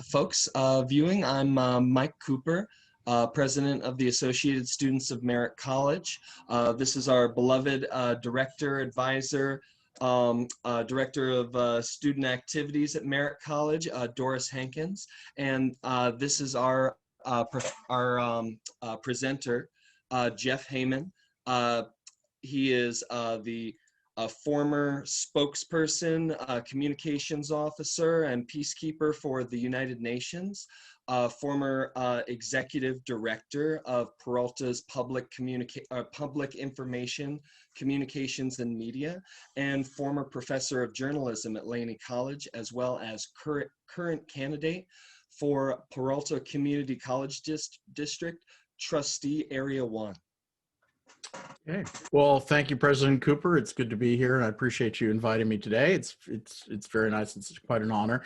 folks viewing. I'm Mike Cooper, president of the Associated Students of Merritt College. This is our beloved director, advisor, director of student activities at Merritt College, Doris Hankins. And this is our presenter, Jeff Heyman. He is the former spokesperson, communications officer, and peacekeeper for the United Nations, former executive director of Peralta's public information, communications, and media, and former professor of journalism at Laney College, as well as current candidate for Peralta Community College District, Trustee Area 1. Okay. Well, thank you, President Cooper. It's good to be here, and I appreciate you inviting me today. It's very nice. It's quite an honor.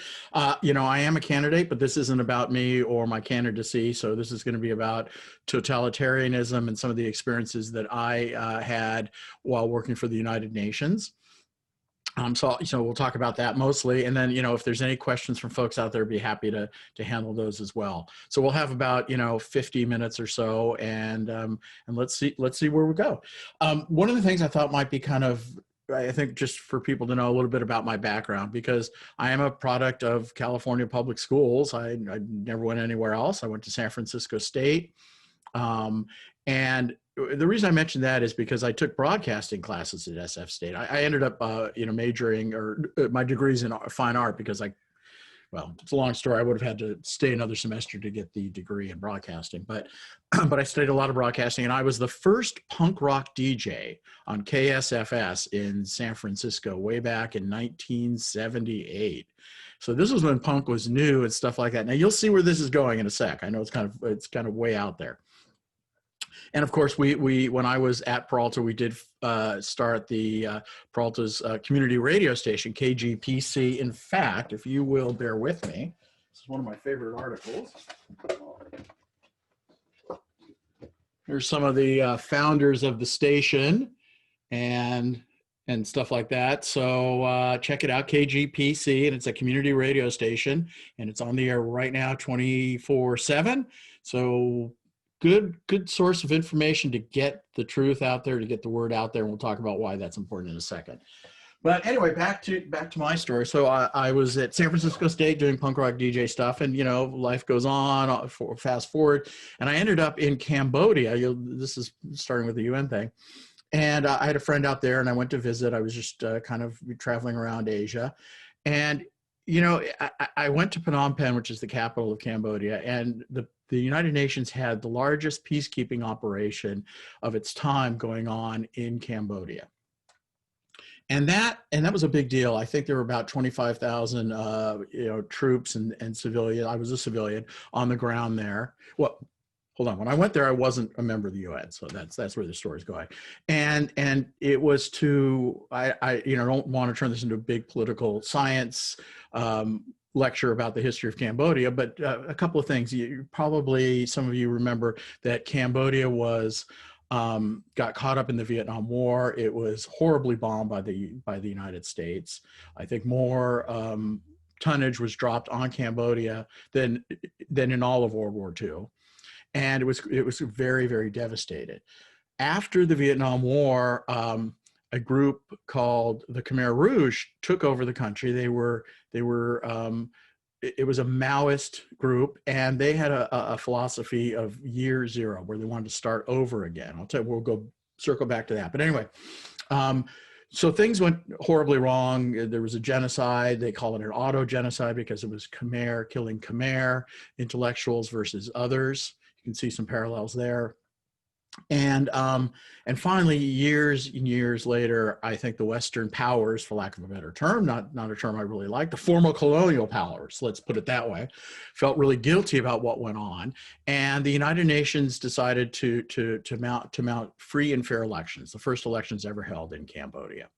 You know, I am a candidate, but this isn't about me or my candidacy. So this is going to be about totalitarianism and some of the experiences that I had while working for the United Nations. So we'll talk about that mostly, and then if there's any questions from folks out there, I'd be happy to handle those as well. So we'll have about 50 minutes or so, and let's see where we go. One of the things I thought might be I think just for people to know a little bit about my background, because I am a product of California public schools. I never went anywhere else. I went to San Francisco State, and the reason I mentioned that is because I took broadcasting classes at SF State. I ended up, majoring, or my degree's in fine art because well, it's a long story. I would have had to stay another semester to get the degree in broadcasting, but I studied a lot of broadcasting, and I was the first punk rock DJ on KSFS in San Francisco way back in 1978. So this was when punk was new and stuff like that. Now you'll see where this is going in a sec. I know it's kind of way out there. And of course, when I was at Peralta, we did start the Peralta's community radio station, KGPC. In fact, if you will bear with me, this is one of my favorite articles. Here's some of the founders of the station and stuff like that. So check it out, KGPC, and it's a community radio station, and it's on the air right now 24/7. So good source of information to get the truth out there, to get the word out there, and we'll talk about why that's important in a second. But anyway, back to my story. So I was at San Francisco State doing punk rock DJ stuff, and life goes on. Fast forward, and I ended up in Cambodia. This is starting with the UN thing, and I had a friend out there, and I went to visit. I was just kind of traveling around Asia, and I went to Phnom Penh, which is the capital of Cambodia, and the United Nations had the largest peacekeeping operation of its time going on in Cambodia. And that was a big deal. I think there were about 25,000 troops and civilians. I was a civilian on the ground there. Well, hold on. When I went there, I wasn't a member of the UN, so that's where the story's going. And it was I don't want to turn this into a big political science lecture about the history of Cambodia, but a couple of things. Probably some of you remember that Cambodia got caught up in the Vietnam War. It was horribly bombed by the United States. I think more tonnage was dropped on Cambodia than in all of World War II. And it was very, very devastated. After the Vietnam War, a group called the Khmer Rouge took over the country. It was a Maoist group, and they had a philosophy of year zero, where they wanted to start over again. I'll tell you, we'll circle back to that. But anyway, so things went horribly wrong. There was a genocide. They call it an auto-genocide because it was Khmer killing Khmer intellectuals versus others. You can see some parallels there. And finally, years and years later, I think the Western powers, for lack of a better term, not a term I really like, the former colonial powers, let's put it that way, felt really guilty about what went on. And the United Nations decided to mount free and fair elections, the first elections ever held in Cambodia.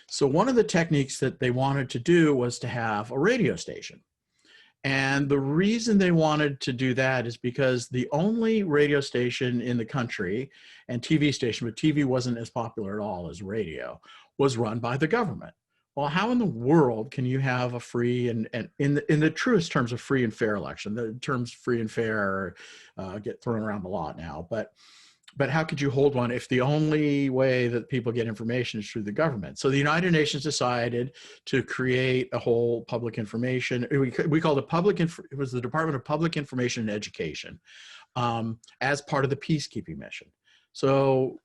So one of the techniques that they wanted to do was to have a radio station. And the reason they wanted to do that is because the only radio station in the country, and TV station, but TV wasn't as popular at all as radio, was run by the government. well, how in the world can you have a free and in the truest terms of free and fair election? The terms free and fair get thrown around a lot now, but how could you hold one if the only way that people get information is through the government? So the United Nations decided to create a whole public information. We called it was the Department of Public Information and Education as part of the peacekeeping mission. So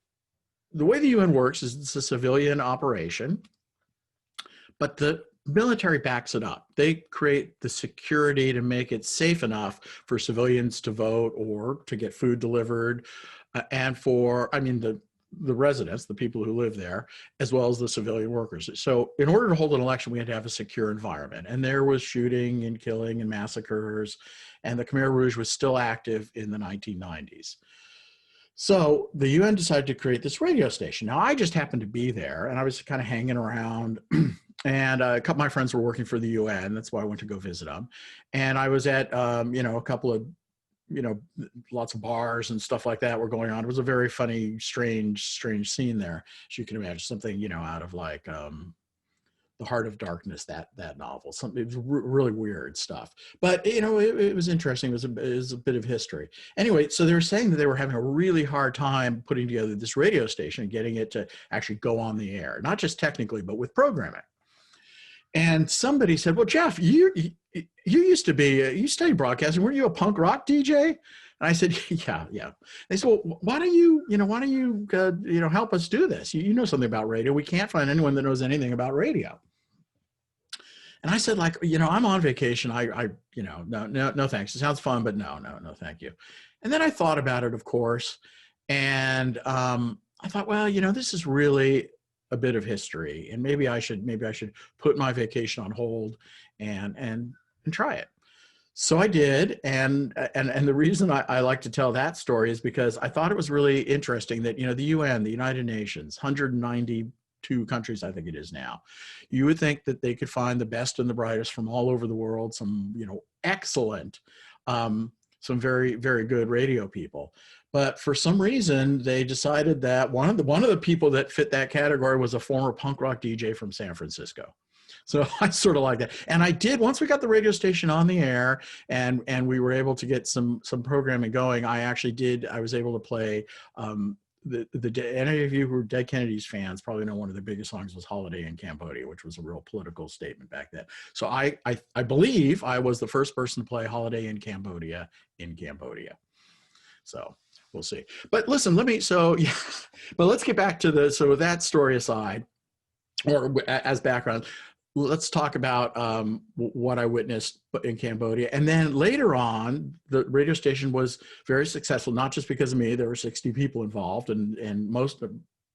the way the UN works is it's a civilian operation, but the military backs it up. They create the security to make it safe enough for civilians to vote or to get food delivered, and for, I mean, the residents, the people who live there, as well as the civilian workers. So in order to hold an election, we had to have a secure environment. And there was shooting and killing and massacres, and the Khmer Rouge was still active in the 1990s. So the UN decided to create this radio station. Now, I just happened to be there, and I was kind of hanging around, and a couple of my friends were working for the UN. That's why I went to go visit them. And I was at, a couple of, lots of bars and stuff like that were going on. It was a very funny, strange scene there. As you can imagine, something, out of like The Heart of Darkness, that novel. Something, it was really weird stuff. But, it was interesting. It was a bit of history. Anyway, so they were saying that they were having a really hard time putting together this radio station and getting it to actually go on the air, not just technically, but with programming. And somebody said, well, Jeff, you used to be, you studied broadcasting. Weren't you a punk rock DJ? And I said, yeah. They said, well, why don't you help us do this? You know something about radio. We can't find anyone that knows anything about radio. And I said, I'm on vacation. No, thanks. It sounds fun, but no, thank you. And then I thought about it, of course. And I thought, well, this is really a bit of history, and maybe I should put my vacation on hold and try it. So I did, and the reason I like to tell that story is because I thought it was really interesting that the UN, the United Nations, 192 countries I think it is now, you would think that they could find the best and the brightest from all over the world, some excellent, some very, very good radio people. But for some reason, they decided that one of the people that fit that category was a former punk rock DJ from San Francisco. So I sort of like that. And I did, once we got the radio station on the air and we were able to get some programming going, I was able to play any of you who are Dead Kennedys fans probably know one of the biggest songs was Holiday in Cambodia, which was a real political statement back then. So I believe I was the first person to play Holiday in Cambodia. So we'll see. But listen, but let's get back to that story aside, or as background, let's talk about what I witnessed in Cambodia. And then later on, the radio station was very successful, not just because of me. There were 60 people involved, and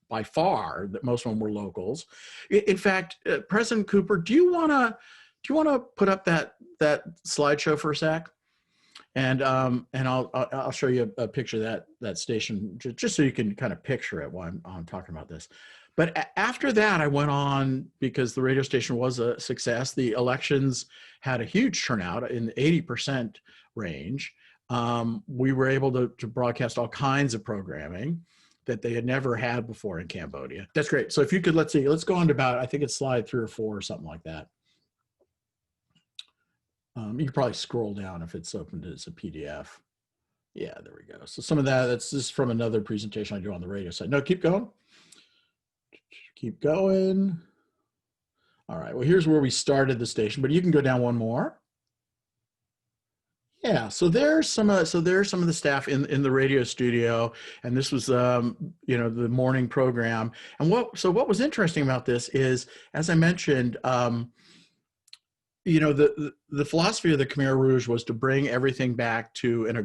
by far, most of them were locals. In fact, President Cooper, do you want to put up that slideshow for a sec? And I'll show you a picture of that station just so you can kind of picture it while I'm talking about this. But after that, I went on, because the radio station was a success. The elections had a huge turnout in the 80% range. We were able to broadcast all kinds of programming that they had never had before in Cambodia. That's great. So if you could, let's go on to about, I think it's slide 3 or 4 or something like that. You can probably scroll down if it's opened as a PDF. Yeah, there we go. So some of that's just from another presentation I do on the radio side. No, keep going. Keep going. All right, well, here's where we started the station, but you can go down one more. Yeah, so there's some of the staff in the radio studio, and this was the morning program. And what was interesting about this is, as I mentioned, the philosophy of the Khmer Rouge was to bring everything back to an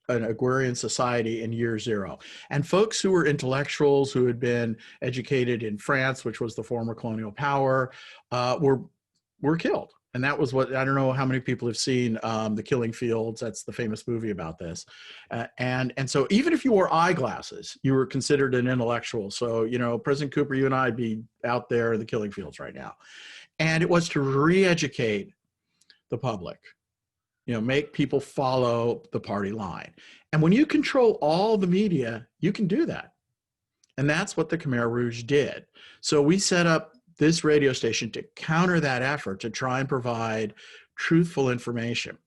agrarian society in year 0. And folks who were intellectuals, who had been educated in France, which was the former colonial power, were killed. And that was what, I don't know how many people have seen The Killing Fields. That's the famous movie about this. And so even if you wore eyeglasses, you were considered an intellectual. So, President Cooper, you and I'd be out there in the killing fields right now. And it was to re-educate the public, make people follow the party line. And when you control all the media, you can do that. And that's what the Khmer Rouge did. So we set up this radio station to counter that effort to try and provide truthful information.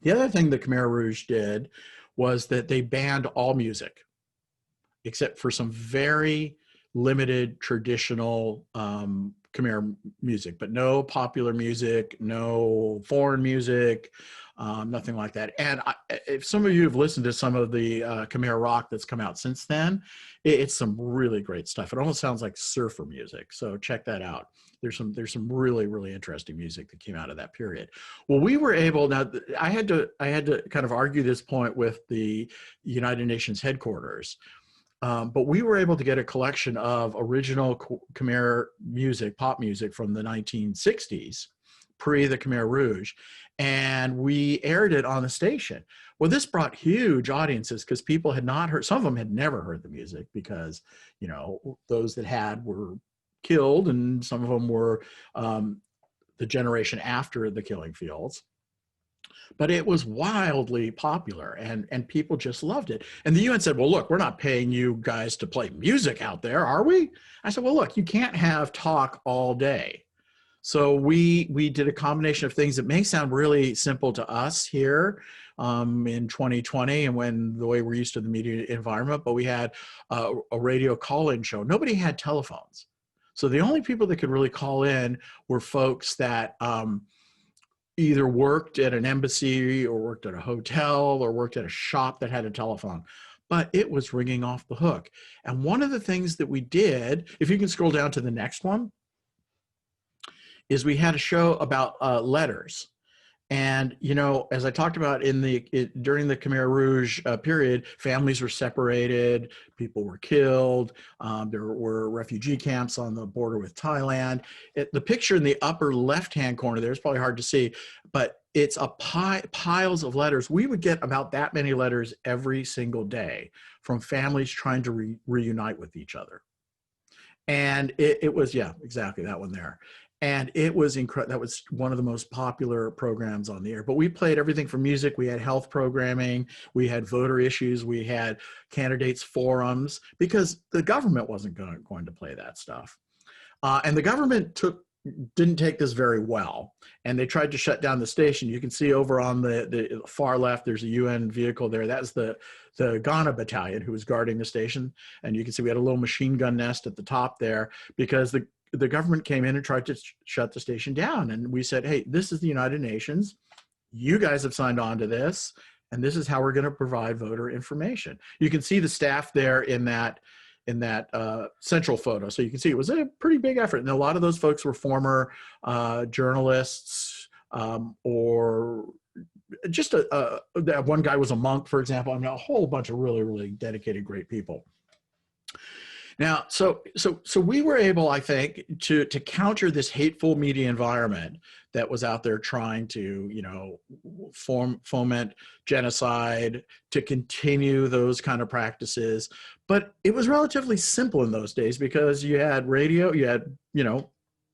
The other thing the Khmer Rouge did was that they banned all music, except for some very limited traditional Khmer music, but no popular music, no foreign music, nothing like that. And if some of you have listened to some of the Khmer rock that's come out since then, it's some really great stuff. It almost sounds like surfer music. So check that out. There's some really, really interesting music that came out of that period. Well, we were able, now I had to kind of argue this point with the United Nations headquarters. But we were able to get a collection of original Khmer music, pop music from the 1960s, pre the Khmer Rouge, and we aired it on the station. Well, this brought huge audiences because people had not heard, some of them had never heard the music because, you know, those that had were killed, and some of them were the generation after the killing fields. But it was wildly popular, and people just loved it. And the UN said, well, look, we're not paying you guys to play music out there, are we? I said, well, look, you can't have talk all day. So we did a combination of things that may sound really simple to us here in 2020 and when the way we're used to the media environment, but we had a radio call-in show. Nobody had telephones. So the only people that could really call in were folks that either worked at an embassy or worked at a hotel or worked at a shop that had a telephone, but it was ringing off the hook. And one of the things that we did, if you can scroll down to the next one, is we had a show about letters. And, you know, as I talked about during the Khmer Rouge period, families were separated, people were killed, there were refugee camps on the border with Thailand. The picture in the upper left-hand corner there is probably hard to see, but it's piles of letters. We would get about that many letters every single day from families trying to reunite with each other. And it was, yeah, exactly that one there. And it was incredible. That was one of the most popular programs on the air. But we played everything from music. We had health programming. We had voter issues. We had candidates forums because the government wasn't going to play that stuff. And the government didn't take this very well. And they tried to shut down the station. You can see over on the far left, there's a UN vehicle there. That's the Ghana battalion who was guarding the station. And you can see we had a little machine gun nest at the top there because the government came in and tried to shut the station down. And we said, hey, this is the United Nations. You guys have signed on to this. And this is how we're going to provide voter information. You can see the staff there in that central photo. So you can see it was a pretty big effort. And a lot of those folks were former journalists or just one guy was a monk, for example. I mean, a whole bunch of really, really dedicated, great people. Now, so we were able, I think, to counter this hateful media environment that was out there trying to, you know, foment genocide, to continue those kind of practices. But it was relatively simple in those days because you had radio, you had, you know,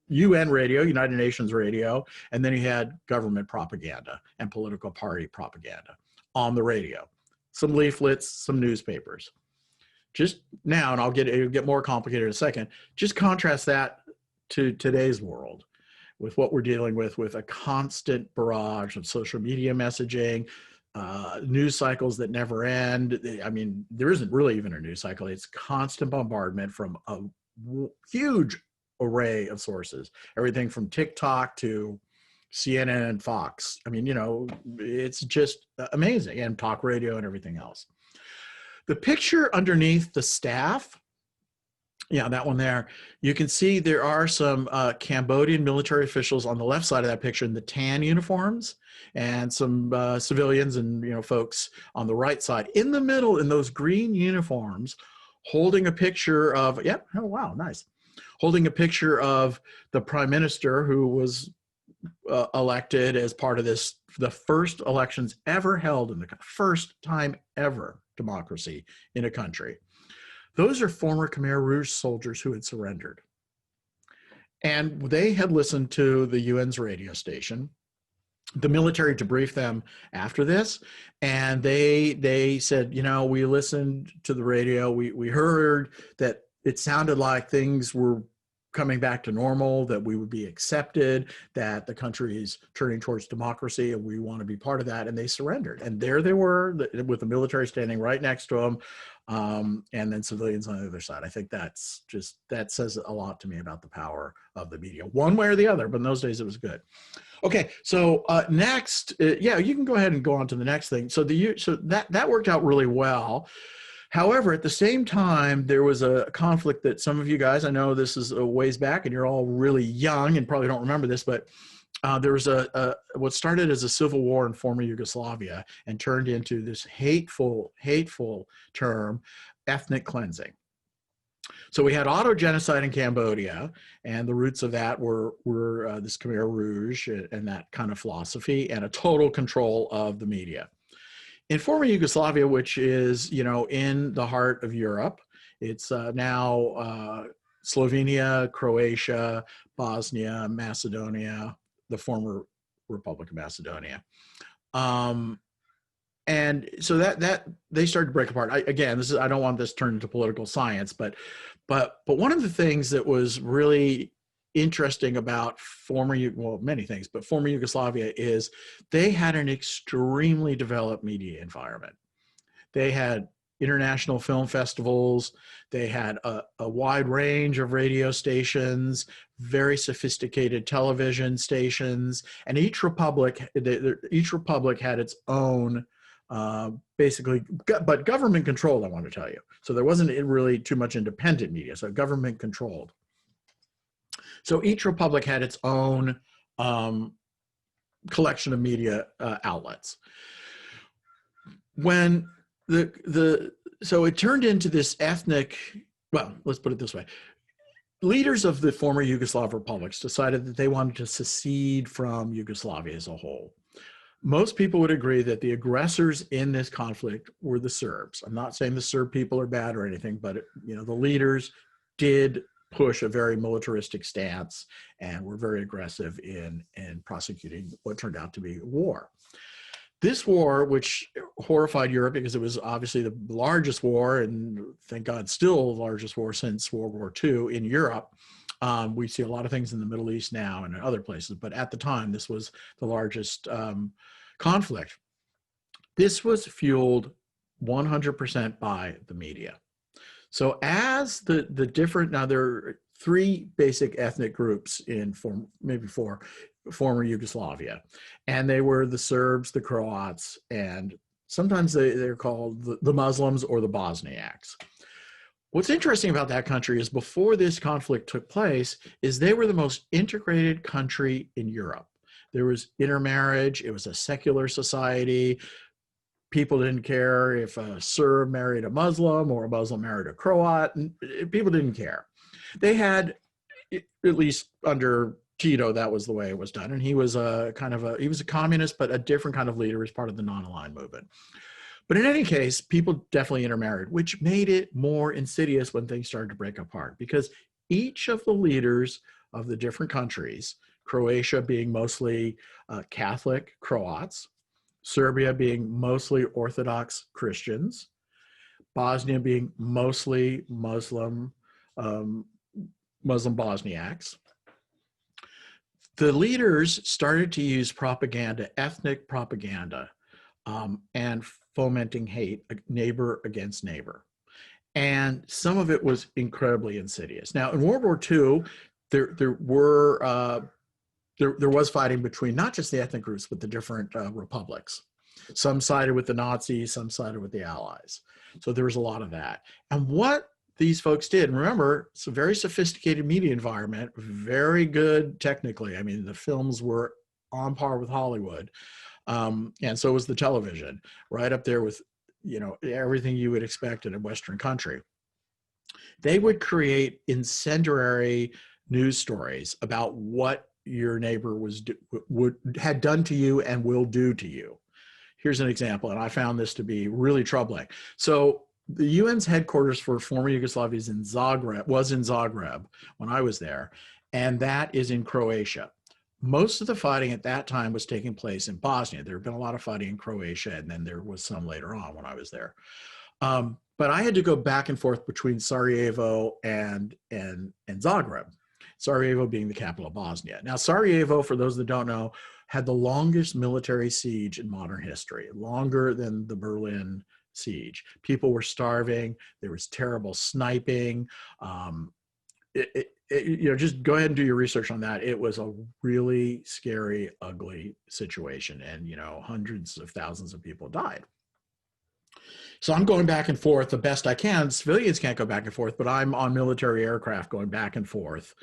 UN radio, United Nations radio, and then you had government propaganda and political party propaganda on the radio. Some leaflets, some newspapers. Just now, and it'll get more complicated in a second, just contrast that to today's world with what we're dealing with a constant barrage of social media messaging, news cycles that never end. I mean, there isn't really even a news cycle. It's constant bombardment from a huge array of sources, everything from TikTok to CNN and Fox. I mean, you know, it's just amazing, and talk radio and everything else. The picture underneath the staff, yeah, that one there, you can see there are some Cambodian military officials on the left side of that picture in the tan uniforms, and some civilians and, you know, folks on the right side. In the middle, in those green uniforms, holding a picture of, yeah, oh, wow, nice. Holding a picture of the prime minister who was elected as part of the first elections ever held in the first time ever democracy in a country. Those are former Khmer Rouge soldiers who had surrendered. And they had listened to the UN's radio station, the military debriefed them after this, and they said, you know, we listened to the radio, we heard that it sounded like things were coming back to normal, that we would be accepted, that the country is turning towards democracy and we want to be part of that. And they surrendered. And there they were with the military standing right next to them, and then civilians on the other side. I think that says a lot to me about the power of the media, one way or the other, but in those days it was good. Okay, so next, yeah, you can go ahead and go on to the next thing. So that worked out really well. However, at the same time, there was a conflict that some of you guys, I know this is a ways back and you're all really young and probably don't remember this, but there was what started as a civil war in former Yugoslavia and turned into this hateful term, ethnic cleansing. So we had auto-genocide in Cambodia, and the roots of that were this Khmer Rouge and that kind of philosophy, and a total control of the media. In former Yugoslavia, which is, in the heart of Europe, it's now Slovenia, Croatia, Bosnia, Macedonia, the former Republic of Macedonia. And so that they started to break apart. I don't want this turned into political science, but one of the things that was really interesting about many things, but former Yugoslavia is they had an extremely developed media environment. They had international film festivals. They had a wide range of radio stations, very sophisticated television stations, and each republic had its own but government controlled, I want to tell you. So there wasn't really too much independent media, so government controlled. So each republic had its own collection of media outlets. When so it turned into this ethnic, well, let's put it this way. Leaders of the former Yugoslav republics decided that they wanted to secede from Yugoslavia as a whole. Most people would agree that the aggressors in this conflict were the Serbs. I'm not saying the Serb people are bad or anything, but the leaders did push a very militaristic stance and were very aggressive in prosecuting what turned out to be war. This war, which horrified Europe because it was obviously the largest war, and thank God still the largest war since World War II in Europe. We see a lot of things in the Middle East now and in other places, but at the time, this was the largest conflict. This was fueled 100% by the media. So as the different, now there are three basic ethnic groups in maybe four, former Yugoslavia, and they were the Serbs, the Croats, and sometimes they're called the Muslims or the Bosniaks. What's interesting about that country is before this conflict took place is they were the most integrated country in Europe. There was intermarriage. It was a secular society. People didn't care if a Serb married a Muslim or a Muslim married a Croat. People didn't care. They had, at least under Tito, that was the way it was done. And he was he was a communist, but a different kind of leader as part of the non-aligned movement. But in any case, people definitely intermarried, which made it more insidious when things started to break apart, because each of the leaders of the different countries, Croatia being mostly Catholic Croats, Serbia being mostly Orthodox Christians, Bosnia being mostly Muslim Bosniaks. The leaders started to use propaganda, ethnic propaganda, and fomenting hate, neighbor against neighbor. And some of it was incredibly insidious. Now, in World War II, there was fighting between not just the ethnic groups, but the different republics. Some sided with the Nazis, some sided with the Allies. So there was a lot of that. And what these folks did, and remember, it's a very sophisticated media environment, very good technically. I mean, the films were on par with Hollywood. And so was the television, right up there with, everything you would expect in a Western country. They would create incendiary news stories about what your neighbor had done to you and will do to you. Here's an example, and I found this to be really troubling. So the UN's headquarters for former Yugoslavia was in Zagreb when I was there, and that is in Croatia. Most of the fighting at that time was taking place in Bosnia. There had been a lot of fighting in Croatia, and then there was some later on when I was there. But I had to go back and forth between Sarajevo and Zagreb. Sarajevo being the capital of Bosnia. Now, Sarajevo, for those that don't know, had the longest military siege in modern history, longer than the Berlin siege. People were starving. There was terrible sniping. Just go ahead and do your research on that. It was a really scary, ugly situation. And, hundreds of thousands of people died. So I'm going back and forth the best I can. Civilians can't go back and forth, but I'm on military aircraft going back and forth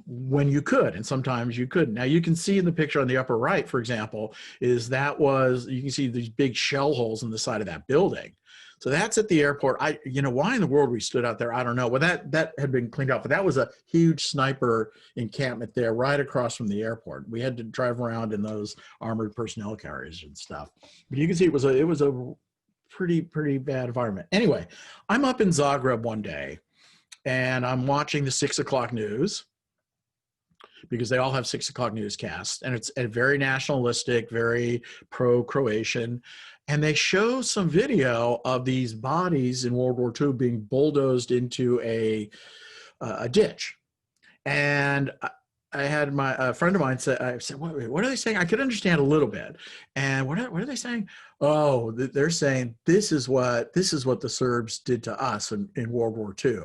when you could, and sometimes you couldn't. Now you can see in the picture on the upper right, for example, you can see these big shell holes in the side of that building. So that's at the airport. Why in the world we stood out there, I don't know. Well, that had been cleaned up, but that was a huge sniper encampment there right across from the airport. We had to drive around in those armored personnel carriers and stuff. But you can see it was a pretty bad environment. Anyway, I'm up in Zagreb one day and I'm watching the 6 o'clock news because they all have 6 o'clock newscasts, and it's a very nationalistic, very pro-Croatian. And they show some video of these bodies in World War II being bulldozed into a ditch. And I had a friend of mine said, I said, what are they saying? I could understand a little bit. And what are they saying? Oh, they're saying this is what the Serbs did to us in World War II.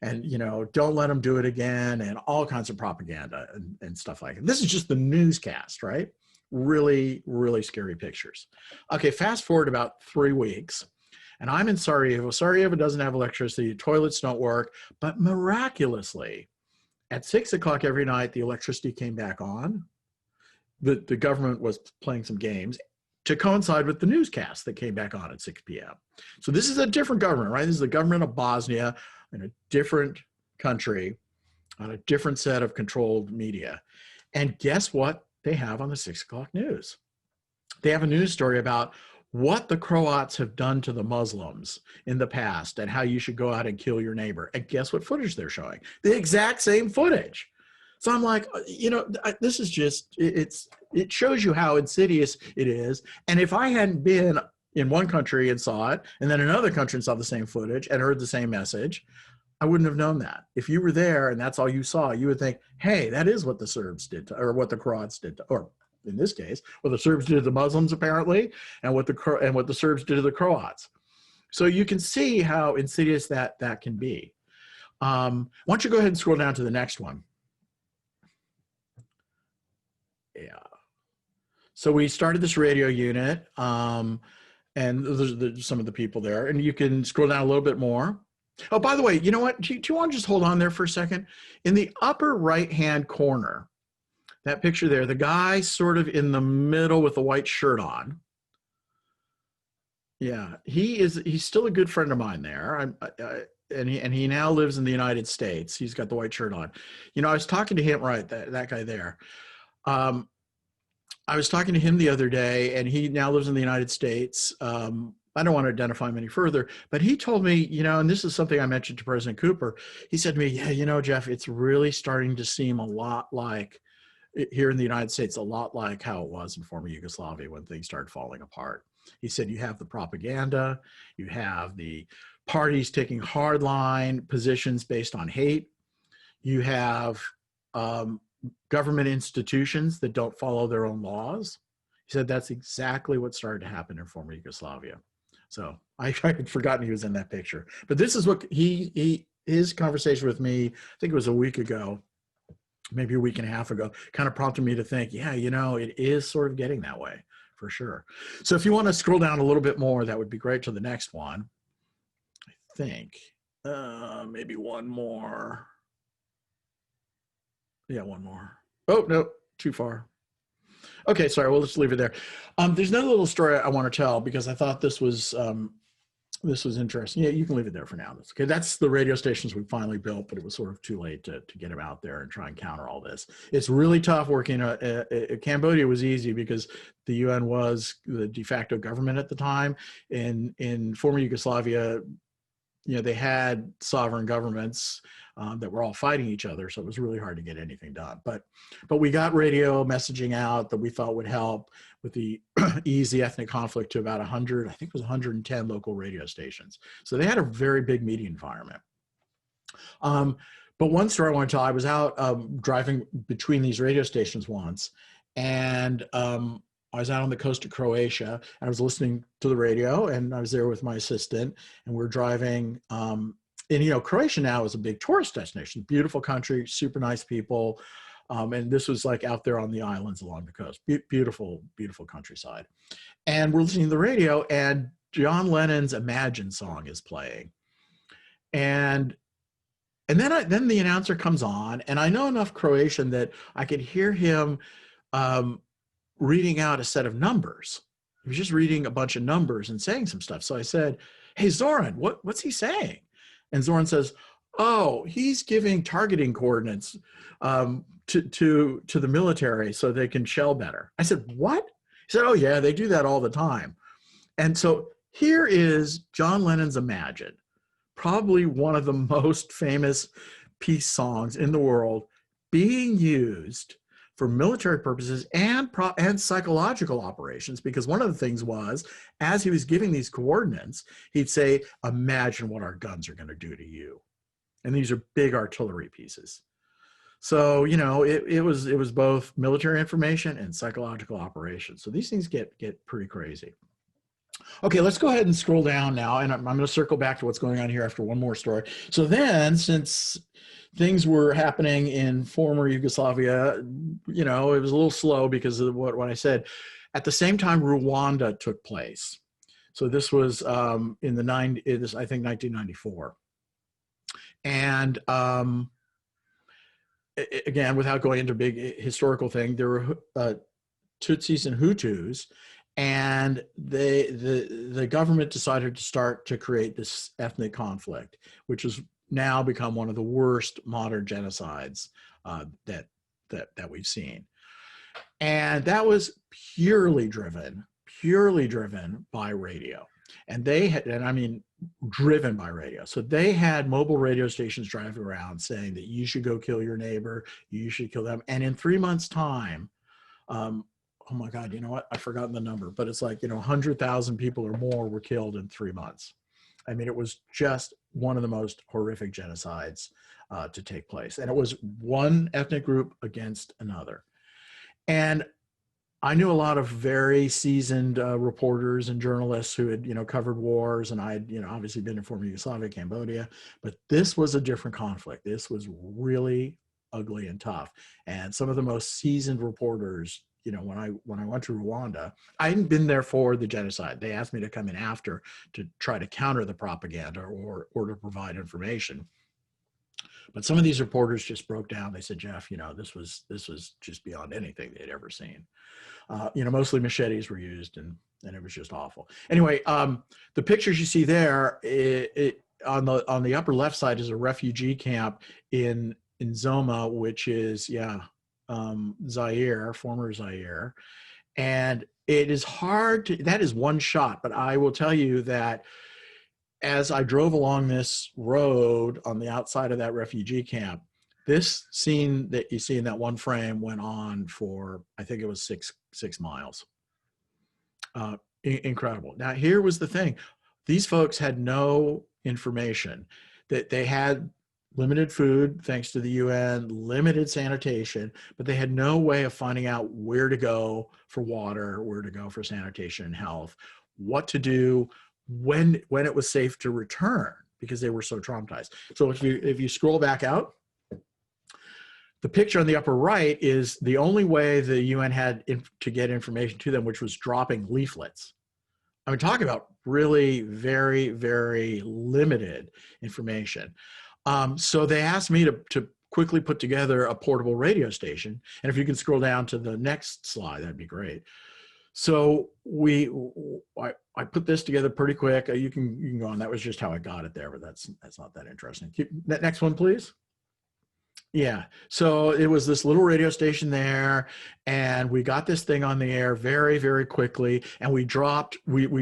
And, don't let them do it again, and all kinds of propaganda and stuff like that. This is just the newscast, right? Really, really scary pictures. Okay, fast forward about 3 weeks, and I'm in Sarajevo. Sarajevo doesn't have electricity. Toilets don't work, but miraculously, at 6 o'clock every night, the electricity came back on. The government was playing some games to coincide with the newscast that came back on at 6 p.m. So this is a different government, right? This is the government of Bosnia in a different country on a different set of controlled media. And guess what they have on the 6 o'clock news? They have a news story about what the Croats have done to the Muslims in the past and how you should go out and kill your neighbor. And guess what footage they're showing? The exact same footage. So I'm like, this is just, it shows you how insidious it is. And if I hadn't been in one country and saw it, and then another country and saw the same footage and heard the same message, I wouldn't have known that. If you were there and that's all you saw, you would think, hey, that is what the Serbs did to, or what the Croats did to, or in this case, what the Serbs did to the Muslims apparently, and what the Serbs did to the Croats. So you can see how insidious that can be. Why don't you go ahead and scroll down to the next one? Yeah. So we started this radio unit, and there's some of the people there, and you can scroll down a little bit more. Oh, by the way, you know what? Do you want to just hold on there for a second? In the upper right-hand corner, that picture there, the guy sort of in the middle with the white shirt on. Yeah, he's still a good friend of mine there. And he now lives in the United States. He's got the white shirt on. I was talking to him, right, that guy there. I was talking to him the other day, and he now lives in the United States. I don't want to identify him any further, but he told me, and this is something I mentioned to President Cooper. He said to me, yeah, Jeff, it's really starting to seem a lot like, here in the United States, a lot like how it was in former Yugoslavia when things started falling apart. He said, you have the propaganda, you have the parties taking hardline positions based on hate, you have government institutions that don't follow their own laws. He said that's exactly what started to happen in former Yugoslavia. So I had forgotten he was in that picture. But this is what his conversation with me, I think it was a week ago, maybe a week and a half ago, kind of prompted me to think, yeah, it is sort of getting that way for sure. So if you want to scroll down a little bit more, that would be great, to the next one. I think maybe one more. Yeah, one more. Oh, no, too far. Okay, sorry, we'll just leave it there. There's another little story I want to tell because I thought this was interesting. Yeah, you can leave it there for now. That's okay. That's the radio stations we finally built, but it was sort of too late to get them out there and try and counter all this. It's really tough working. Cambodia was easy because the UN was the de facto government at the time. In former Yugoslavia, they had sovereign governments that were all fighting each other, so it was really hard to get anything done. But we got radio messaging out that we thought would help with the ease the ethnic conflict to about 100, I think it was 110 local radio stations. So they had a very big media environment. But But one story I want to tell, I was out driving between these radio stations once, and I was out on the coast of Croatia, and I was listening to the radio, and I was there with my assistant, and we're driving. And, you know, Croatia now is a big tourist destination, beautiful country, super nice people. And this was like out there on the islands along the coast, beautiful, beautiful countryside. And we're listening to the radio, and John Lennon's Imagine song is playing. And then the announcer comes on, and I know enough Croatian that I could hear him reading out a set of numbers. He was just reading a bunch of numbers and saying some stuff. So I said, "Hey, Zoran, what's he saying?" And Zoran says, "Oh, he's giving targeting coordinates to the military so they can shell better." I said, "What?" He said, "Oh yeah, they do that all the time." And so here is John Lennon's Imagine, probably one of the most famous peace songs in the world, being used for military purposes and psychological operations, because one of the things was, as he was giving these coordinates, he'd say, "Imagine what our guns are going to do to you." And these are big artillery pieces. So, you know, it was both military information and psychological operations. So these things get pretty crazy. Okay, let's go ahead and scroll down now, and I'm going to circle back to what's going on here after one more story. So then, since things were happening in former Yugoslavia, you know, it was a little slow because of what I said. At the same time, Rwanda took place. So this was I think 1994. And again, without going into a big historical thing, there were Tutsis and Hutus, and the government decided to start to create this ethnic conflict, which has now become one of the worst modern genocides that we've seen. And that was purely driven by radio. And they had, and I mean, driven by radio. So they had mobile radio stations driving around saying that you should go kill your neighbor, you should kill them. And in 3 months' time, oh my God, you know what? I've forgotten the number, but it's like, you know, 100,000 people or more were killed in 3 months. I mean, it was just one of the most horrific genocides to take place. And it was one ethnic group against another. And I knew a lot of very seasoned reporters and journalists who had, you know, covered wars, and I had, you know, obviously been in former Yugoslavia, Cambodia, but this was a different conflict. This was really ugly and tough. And some of the most seasoned reporters, you know, when I went to Rwanda, I hadn't been there for the genocide. They asked me to come in after to try to counter the propaganda or to provide information. But some of these reporters just broke down. They said, "Jeff, you know, this was just beyond anything they'd ever seen." You know, mostly machetes were used, and it was just awful. Anyway, the pictures you see there, on the upper left side is a refugee camp in Zoma, which is Zaire, former Zaire, and it is hard to. That is one shot, but I will tell you that as I drove along this road on the outside of that refugee camp, this scene that you see in that one frame went on for, I think it was six miles. Incredible. Now, here was the thing. These folks had no information. That they had limited food, thanks to the UN, limited sanitation, but they had no way of finding out where to go for water, where to go for sanitation and health, what to do, when it was safe to return, because they were so traumatized. So if you scroll back out, the picture on the upper right is the only way the UN had to get information to them, which was dropping leaflets. I mean, talk about really very, very limited information. So they asked me to quickly put together a portable radio station. And if you can scroll down to the next slide, that'd be great. So I put this together pretty quick. You can go on. That was just how I got it there, but that's not that interesting. Next one, please. Yeah, so it was this little radio station there, and we got this thing on the air very, very quickly, and we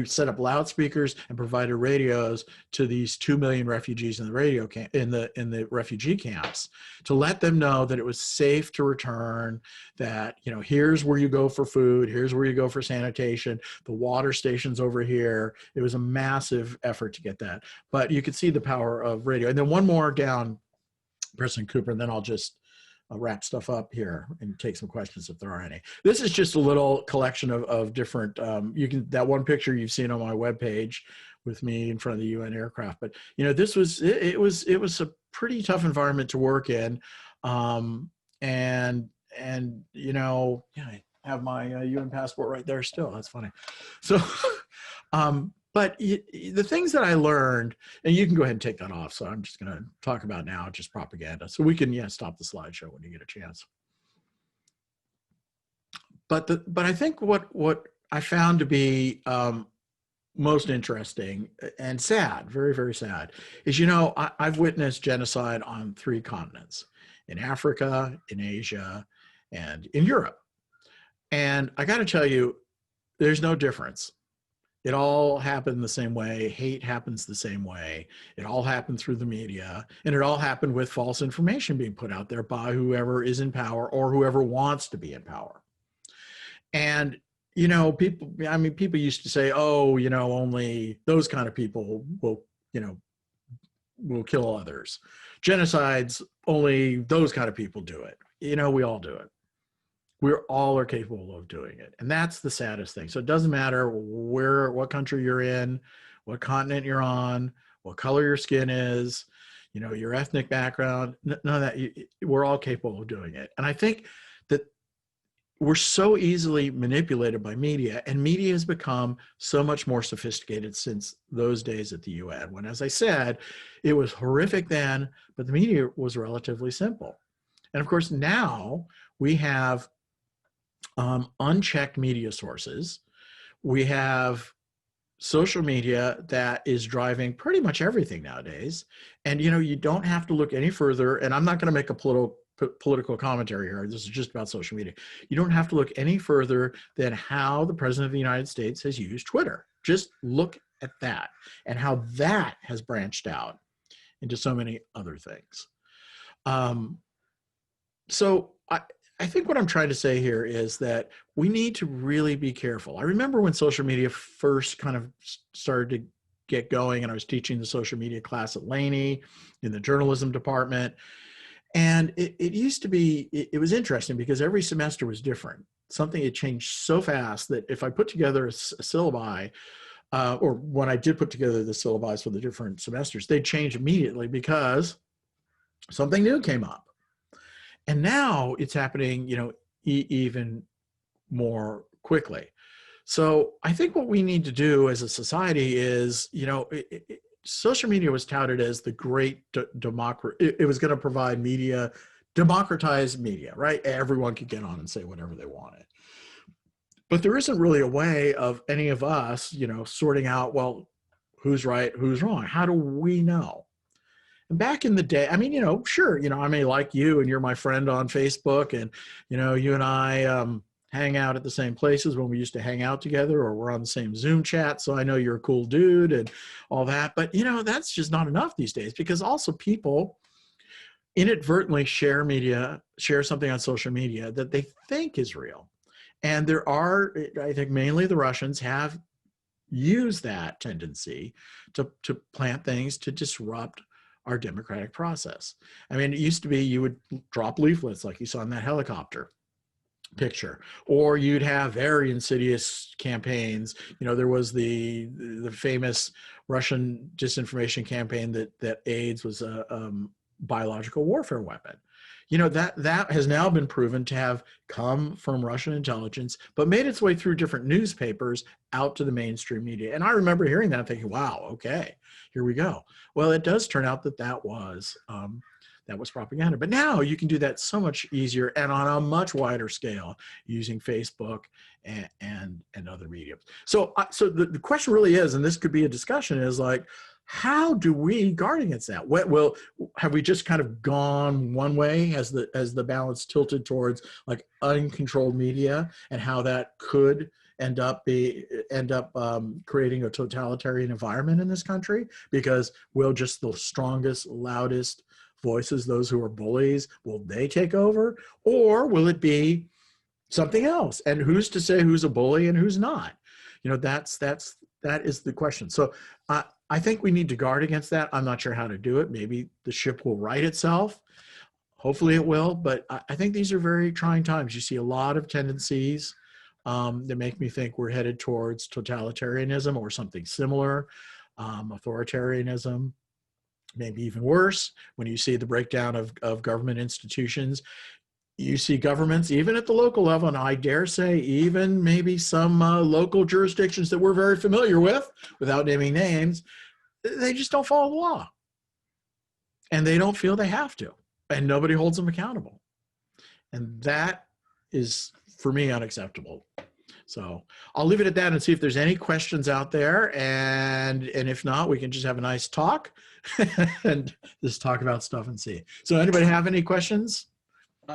set up loudspeakers and provided radios to these 2 million refugees in the refugee camps to let them know that it was safe to return, that, you know, here's where you go for food, here's where you go for sanitation, the water station's over here. It was a massive effort to get that, but you could see the power of radio. And then one more down President Cooper, and then I'll just wrap stuff up here and take some questions if there are any. This is just a little collection of different, that one picture you've seen on my webpage with me in front of the UN aircraft. But, you know, this was, it was a pretty tough environment to work in. And, you know, yeah, I have my UN passport right there still. That's funny. So, but the things that I learned, and you can go ahead and take that off. So I'm just going to talk about now just propaganda. So we can, stop the slideshow when you get a chance. But I think what I found to be most interesting and sad, very, very sad, is, you know, I've witnessed genocide on 3 continents, in Africa, in Asia, and in Europe. And I got to tell you, there's no difference. It all happened the same way. Hate happens the same way. It all happened through the media, and it all happened with false information being put out there by whoever is in power or whoever wants to be in power. And, you know, people used to say, oh, you know, only those kind of people will kill others. Genocides, only those kind of people do it. You know, we all do it. We all are capable of doing it. And that's the saddest thing. So it doesn't matter what country you're in, what continent you're on, what color your skin is, you know, your ethnic background, none of that. We're all capable of doing it. And I think that we're so easily manipulated by media, and media has become so much more sophisticated since those days at the UN, when, as I said, it was horrific then, but the media was relatively simple. And of course, now we have unchecked media sources. We have social media that is driving pretty much everything nowadays. And, you know, you don't have to look any further. And I'm not going to make a political commentary here. This is just about social media. You don't have to look any further than how the President of the United States has used Twitter. Just look at that and how that has branched out into so many other things. So I think what I'm trying to say here is that we need to really be careful. I remember when social media first kind of started to get going, and I was teaching the social media class at Laney in the journalism department. And it used to be, it was interesting because every semester was different. Something had changed so fast that if I put together a syllabi, or when I did put together the syllabi for the different semesters, they'd change immediately because something new came up. And now it's happening, you know, even more quickly. So I think what we need to do as a society is, you know, social media was touted as the great democracy. It was going to provide media, democratized media, right? Everyone could get on and say whatever they wanted. But there isn't really a way of any of us, you know, sorting out, well, who's right, who's wrong? How do we know? And back in the day, I mean, you know, sure, you know, I may like you and you're my friend on Facebook, and, you know, you and I hang out at the same places when we used to hang out together, or we're on the same Zoom chat. So I know you're a cool dude and all that. But, you know, that's just not enough these days, because also people inadvertently share something on social media that they think is real. And there are, I think mainly the Russians have used that tendency to plant things to disrupt our democratic process. I mean, it used to be you would drop leaflets like you saw in that helicopter picture, or you'd have very insidious campaigns. You know, there was the famous Russian disinformation campaign that AIDS was a biological warfare weapon. You know, that has now been proven to have come from Russian intelligence, but made its way through different newspapers out to the mainstream media. And I remember hearing that thinking, wow, okay, here we go. Well, it does turn out that was propaganda. But now you can do that so much easier and on a much wider scale using Facebook and other mediums. So the question really is, and this could be a discussion, is like, how do we guard against that? Well, have we just kind of gone one way as the balance tilted towards like uncontrolled media, and how that could end up creating a totalitarian environment in this country? Because will just the strongest, loudest voices, those who are bullies, will they take over, or will it be something else? And who's to say who's a bully and who's not? You know, that is the question. So I think we need to guard against that. I'm not sure how to do it. Maybe the ship will right itself. Hopefully it will, but I think these are very trying times. You see a lot of tendencies that make me think we're headed towards totalitarianism or something similar, authoritarianism, maybe even worse. When you see the breakdown of government institutions, you see governments, even at the local level, and I dare say even maybe some local jurisdictions that we're very familiar with, without naming names, they just don't follow the law. And they don't feel they have to. And nobody holds them accountable. And that is, for me, unacceptable. So I'll leave it at that and see if there's any questions out there. And if not, we can just have a nice talk and just talk about stuff and see. So anybody have any questions?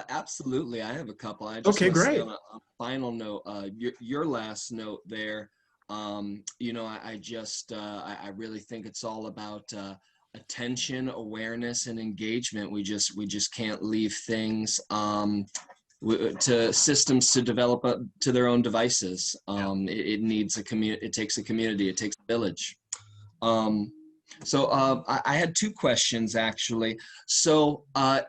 Absolutely. I have a couple. I just Okay, want to say great. on a final note, your last note there, you know, I really think it's all about attention, awareness, and engagement. We just can't leave things to systems to develop to their own devices. It needs a community. It takes a community. It takes a village. So I had two questions actually. So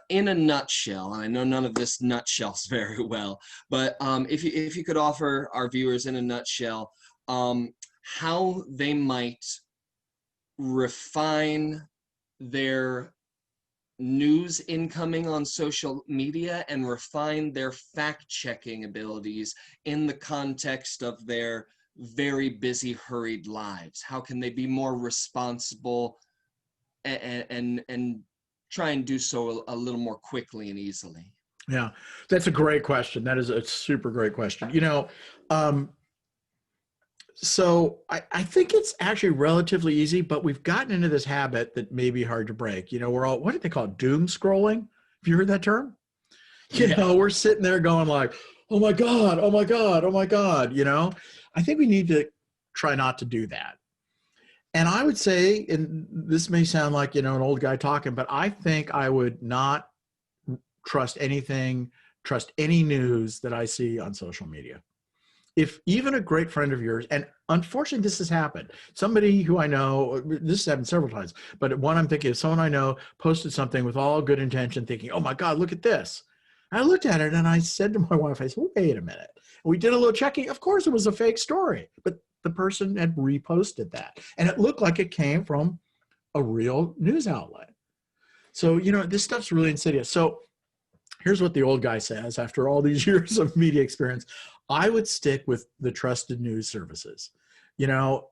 in a nutshell, and I know none of this nutshells very well, but if you could offer our viewers in a nutshell how they might refine their news incoming on social media and refine their fact-checking abilities in the context of their very busy, hurried lives. How can they be more responsible and try and do so a little more quickly and easily? Yeah, that's a great question. That is a super great question. You know, so I think it's actually relatively easy, but we've gotten into this habit that may be hard to break. You know, we're all, what do they call it? Doom scrolling. Have you heard that term? You know, we're sitting there going like, oh my God, oh my God, oh my God, you know? I think we need to try not to do that. And I would say, and this may sound like, you know, an old guy talking, but I think I would not trust anything, trust any news that I see on social media. If even a great friend of yours, and unfortunately this has happened, somebody who I know, this has happened several times, but one I'm thinking of, someone I know posted something with all good intention thinking, oh my God, look at this. I looked at it and I said to my wife, I said, wait a minute. And we did a little checking. Of course it was a fake story, but the person had reposted that. And it looked like it came from a real news outlet. So, you know, this stuff's really insidious. So here's what the old guy says after all these years of media experience. I would stick with the trusted news services. You know,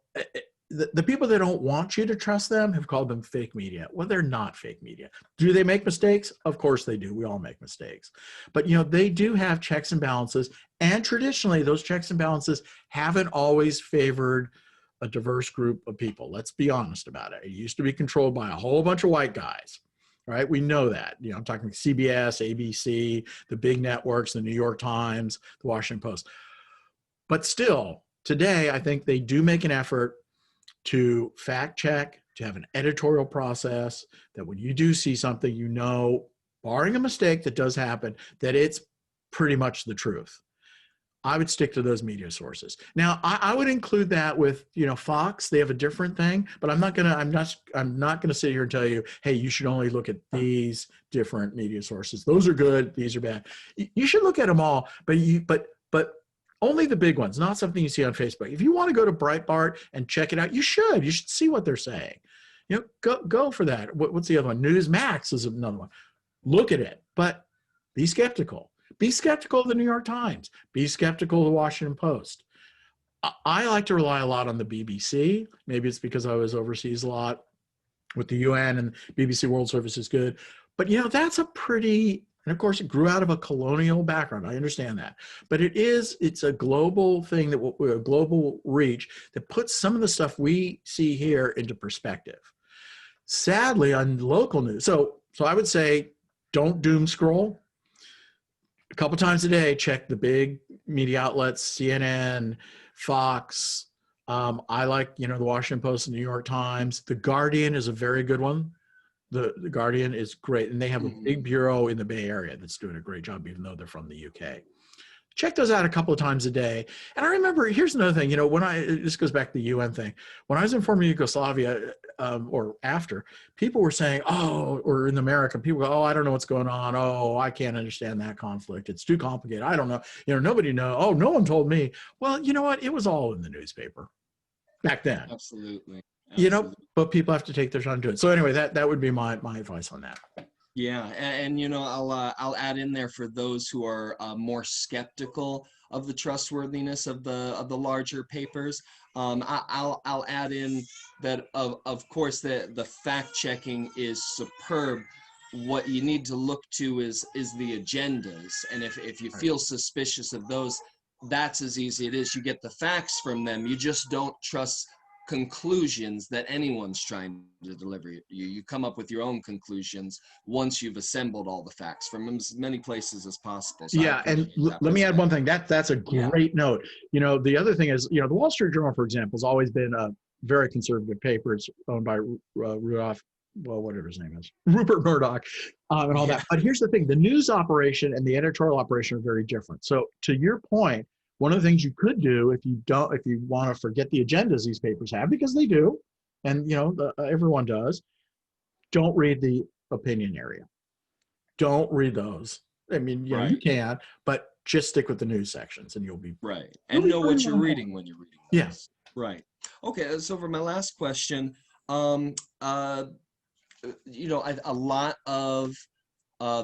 the people that don't want you to trust them have called them fake media. Well, they're not fake media. Do they make mistakes? Of course they do. We all make mistakes. But, you know, they do have checks and balances. And traditionally, those checks and balances haven't always favored a diverse group of people. Let's be honest about it. It used to be controlled by a whole bunch of white guys. Right? We know that. You know, I'm talking CBS, ABC, the big networks, the New York Times, the Washington Post. But still, today, I think they do make an effort to fact check, to have an editorial process, that when you do see something, you know, barring a mistake that does happen, that it's pretty much the truth. I would stick to those media sources. Now, I would include that with, you know, Fox. They have a different thing, but I'm not gonna sit here and tell you, hey, you should only look at these different media sources. Those are good. These are bad. You should look at them all, but only the big ones, not something you see on Facebook. If you want to go to Breitbart and check it out, you should. You should see what they're saying. You know, go for that. What's the other one? Newsmax is another one. Look at it, but be skeptical. Be skeptical of the New York Times. Be skeptical of the Washington Post. I like to rely a lot on the BBC. Maybe it's because I was overseas a lot with the UN, and BBC World Service is good. But, you know, that's a pretty, and of course it grew out of a colonial background. I understand that. But it's a global thing, that a global reach that puts some of the stuff we see here into perspective. Sadly, on local news, so I would say don't doom scroll. A couple times a day, check the big media outlets, CNN, Fox. I like, you know, the Washington Post and the New York Times. The Guardian is a very good one. The Guardian is great. And they have a big bureau in the Bay Area that's doing a great job, even though they're from the UK. check those out a couple of times a day. And I remember, here's another thing, when this goes back to the UN thing. When I was in former Yugoslavia, or after, people were saying, oh, or in America, people go, oh, I don't know what's going on. Oh, I can't understand that conflict. It's too complicated. I don't know. Nobody knows. Oh, no one told me. Well, you know what? It was all in the newspaper back then. Absolutely. But people have to take their time to do it. So anyway, that would be my advice on that. Yeah, and I'll add in there for those who are more skeptical of the trustworthiness of the larger papers. I'll add in that of course the fact checking is superb. What you need to look to is the agendas, and if you feel suspicious of those, that's as easy it is. You get the facts from them. You just don't trust conclusions that anyone's trying to deliver you. You come up with your own conclusions once you've assembled all the facts from as many places as possible. So yeah, and let me add one thing. That's a great note. The other thing is, the Wall Street Journal, for example, has always been a very conservative paper. It's owned by Rudolph, well, whatever his name is, Rupert Murdoch, and all that. But here's the thing: the news operation and the editorial operation are very different. So to your point, one of the things you could do if you want to forget the agendas these papers have, because they do, and everyone does, don't read the opinion area. Don't read those. I mean, you can, but just stick with the news sections, and you'll be right. And know what you're reading when you're reading those. Yes. Right. Okay. So for my last question, a lot of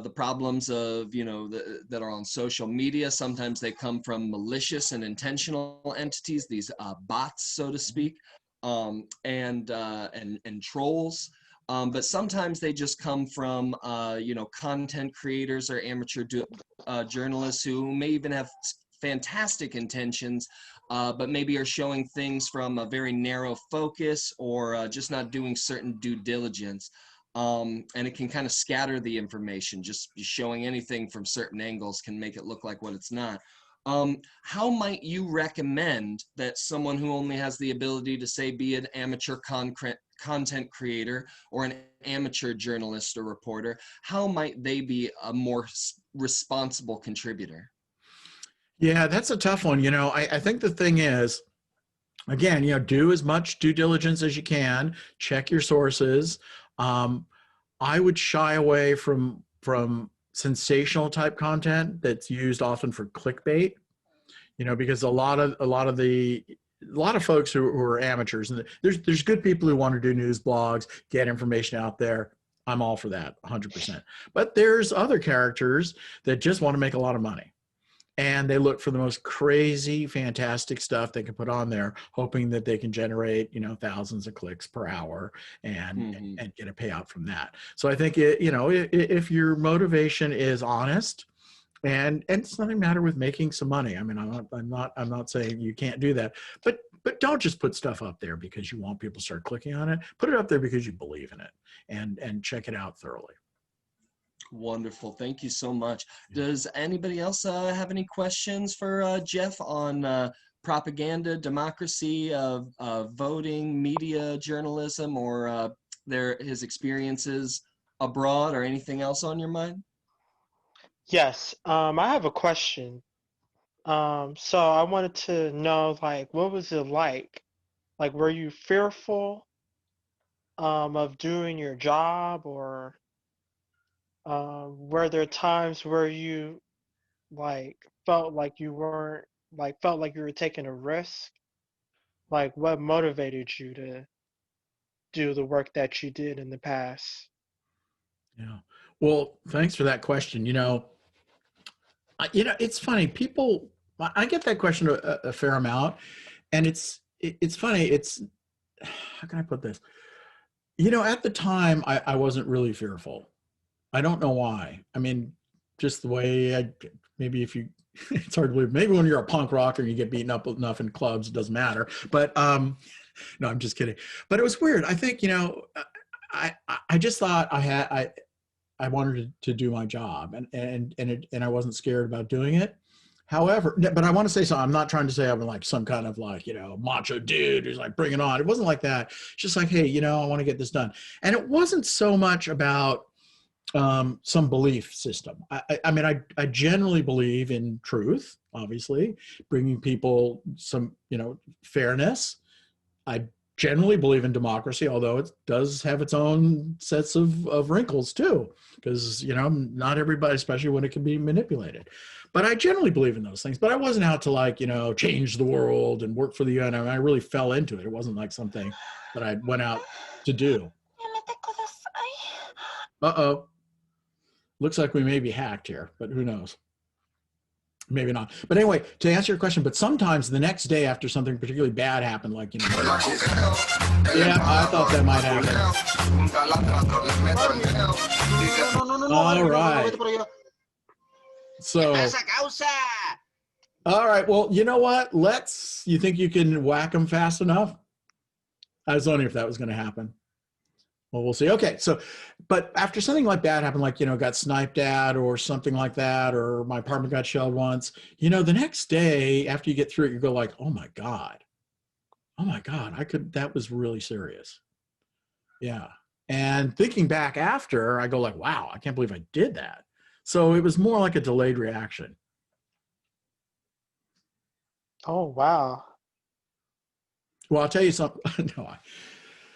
the problems of that are on social media, sometimes they come from malicious and intentional entities, these bots, so to speak, and trolls, but sometimes they just come from content creators or amateur journalists who may even have fantastic intentions, but maybe are showing things from a very narrow focus, or just not doing certain due diligence. And it can kind of scatter the information. Just showing anything from certain angles can make it look like what it's not. How might you recommend that someone who only has the ability to, say, be an amateur content creator or an amateur journalist or reporter, how might they be a more responsible contributor? Yeah, that's a tough one. I think the thing is, again, do as much due diligence as you can, check your sources. I would shy away from sensational type content that's used often for clickbait, because a lot of folks who are amateurs, and there's good people who want to do news blogs, get information out there. I'm all for that, 100%. But there's other characters that just want to make a lot of money. And they look for the most crazy, fantastic stuff they can put on there, hoping that they can generate, thousands of clicks per hour and get a payout from that. So I think if your motivation is honest, and it's nothing matter with making some money. I mean, I'm not saying you can't do that, but don't just put stuff up there because you want people to start clicking on it. Put it up there because you believe in it, and check it out thoroughly. Wonderful. Thank you so much. Does anybody else have any questions for Jeff on propaganda, democracy, voting, media, journalism, or his experiences abroad, or anything else on your mind? Yes, I have a question. So I wanted to know, what was it like? Were you fearful of doing your job, or were there times where you felt like you weren't felt like you were taking a risk? What motivated you to do the work that you did in the past? Yeah. Well, thanks for that question. It's funny. I get that question a fair amount, and it's funny. How can I put this? At the time, I wasn't really fearful. I don't know why. I mean, just the way maybe if you, it's hard to believe. Maybe when you're a punk rocker, you get beaten up enough in clubs, it doesn't matter. But no, I'm just kidding. But it was weird. I think, I just thought I wanted to do my job, and I wasn't scared about doing it. However, but I want to say something. I'm not trying to say I'm some kind of macho dude who's bring it on. It wasn't like that. It's just hey, I want to get this done. And it wasn't so much about some belief system. I mean, I generally believe in truth, obviously, bringing people some, fairness. I generally believe in democracy, although it does have its own sets of wrinkles too, because, not everybody, especially when it can be manipulated. But I generally believe in those things. But I wasn't out to change the world and work for the UN. I mean, I really fell into it. It wasn't like something that I went out to do. Uh-oh. Looks like we may be hacked here, but who knows? Maybe not. But anyway, to answer your question, but sometimes the next day after something particularly bad happened, like, yeah, I thought that might happen. All right. So, all right. Well, you know what? You think you can whack them fast enough? I was wondering if that was going to happen. Well, we'll see. Okay. So, but after something like that happened, like, got sniped at or something like that, or my apartment got shelled once, the next day after you get through it, you go like, oh my God, that was really serious. Yeah. And thinking back after, I go like, wow, I can't believe I did that. So it was more like a delayed reaction. Oh, wow. Well, I'll tell you something.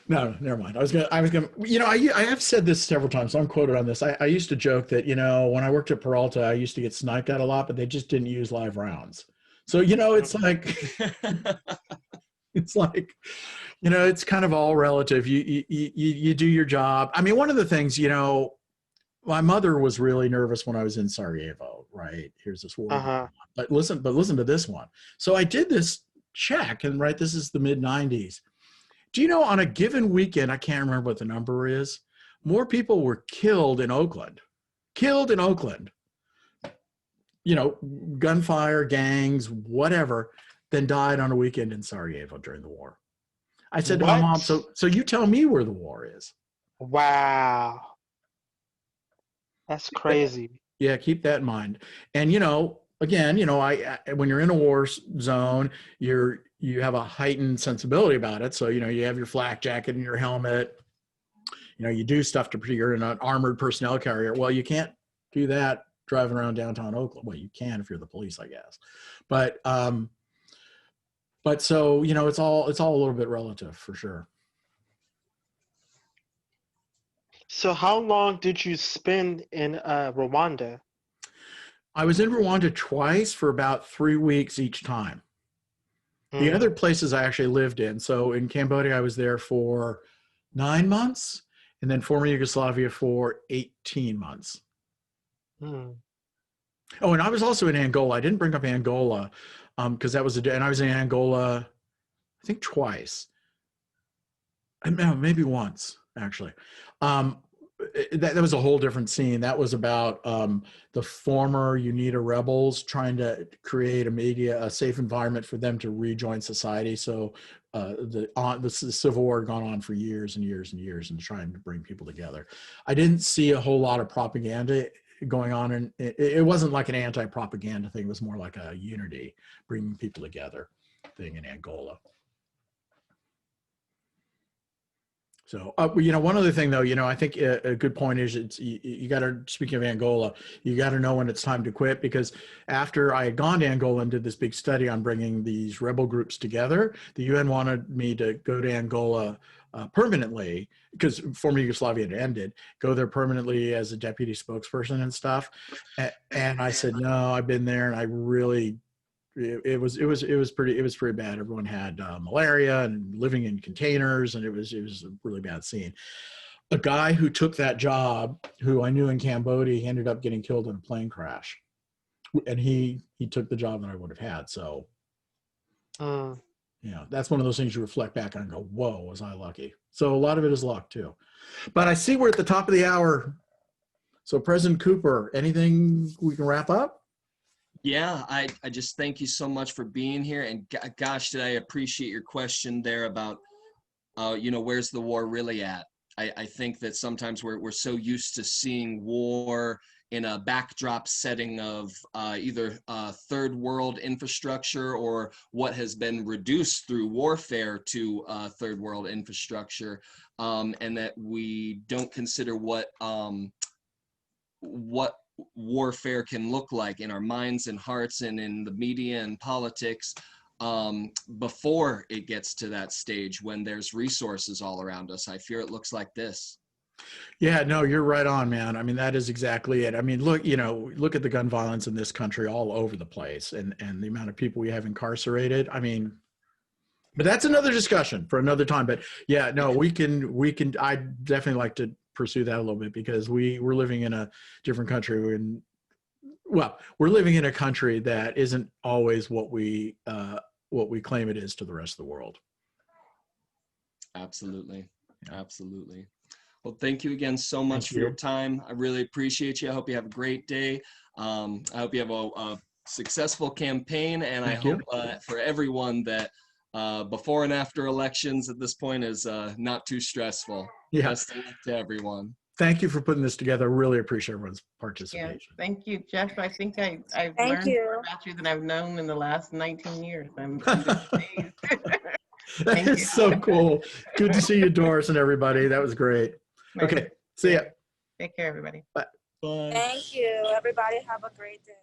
No, never mind. I was gonna, I have said this several times, so I'm quoted on this. I used to joke that, when I worked at Peralta, I used to get sniped at a lot, but they just didn't use live rounds. So, it's like, it's kind of all relative. You do your job. I mean, one of the things, my mother was really nervous when I was in Sarajevo, right? Here's this war. Uh-huh. But listen to this one. So I did this check, and this is the mid 90s. Do you know, on a given weekend, I can't remember what the number is, more people were killed in Oakland, gunfire, gangs, whatever, than died on a weekend in Sarajevo during the war. I said to my mom, so you tell me where the war is. Wow. That's crazy. Yeah, keep that in mind. And, again, when you're in a war zone, you have a heightened sensibility about it. So, you have your flak jacket and your helmet, you do stuff you're in an armored personnel carrier. Well, you can't do that driving around downtown Oakland. Well, you can if you're the police, I guess. But so, it's all a little bit relative for sure. So how long did you spend in Rwanda? I was in Rwanda twice for about 3 weeks each time. The other places I actually lived in. So in Cambodia, I was there for 9 months, and then former Yugoslavia for 18 months. Oh, and I was also in Angola. I didn't bring up Angola because that was and I was in Angola, I think twice. Maybe once, actually. That was a whole different scene. That was about the former UNITA rebels trying to create a safe environment for them to rejoin society. So the Civil War had gone on for years and years and years, and trying to bring people together. I didn't see a whole lot of propaganda going on, and it wasn't like an anti-propaganda thing. It was more like a unity, bringing people together thing in Angola. So, one other thing, though, I think a good point is you got to, speaking of Angola, you got to know when it's time to quit, because after I had gone to Angola and did this big study on bringing these rebel groups together, the UN wanted me to go to Angola permanently, because former Yugoslavia had ended, go there permanently as a deputy spokesperson and stuff. And I said, no, I've been there, and I really, it was pretty bad. Everyone had malaria and living in containers, and it was a really bad scene. A guy who took that job, who I knew in Cambodia, he ended up getting killed in a plane crash, and he took the job that I would have had. So, that's one of those things you reflect back on and go, "Whoa, was I lucky?" So a lot of it is luck too. But I see we're at the top of the hour. So President Cooper, anything we can wrap up? Yeah, I just thank you so much for being here. And gosh, did I appreciate your question there about, where's the war really at? I think that sometimes we're so used to seeing war in a backdrop setting of either third world infrastructure or what has been reduced through warfare to third world infrastructure, and that we don't consider what what warfare can look like in our minds and hearts and in the media and politics, before it gets to that stage when there's resources all around us. I fear it looks like this. Yeah, no, you're right on, man. I mean, that is exactly it. I mean, look, you know, look at the gun violence in this country all over the place, and the amount of people we have incarcerated. I mean, but that's another discussion for another time. But yeah, no, we can. I definitely like to pursue that a little bit, because we're living in a different country, and well, we're living in a country that isn't always what we claim it is to the rest of the world. Absolutely, absolutely. Well, thank you again so much for your time. I really appreciate you. I hope you have a great day. I hope you have a successful campaign, and I hope for everyone that before and after elections at this point is not too stressful. Yeah. Best of luck to everyone. Thank you for putting this together. I really appreciate everyone's participation. Yeah, thank you, Jeff. I think I've learned more about you than I've known in the last 19 years. I'm just amazed. That is so cool. Good to see you, Doris, and everybody. That was great. Okay, see ya. Take care, everybody. Bye. Bye. Thank you. Everybody have a great day.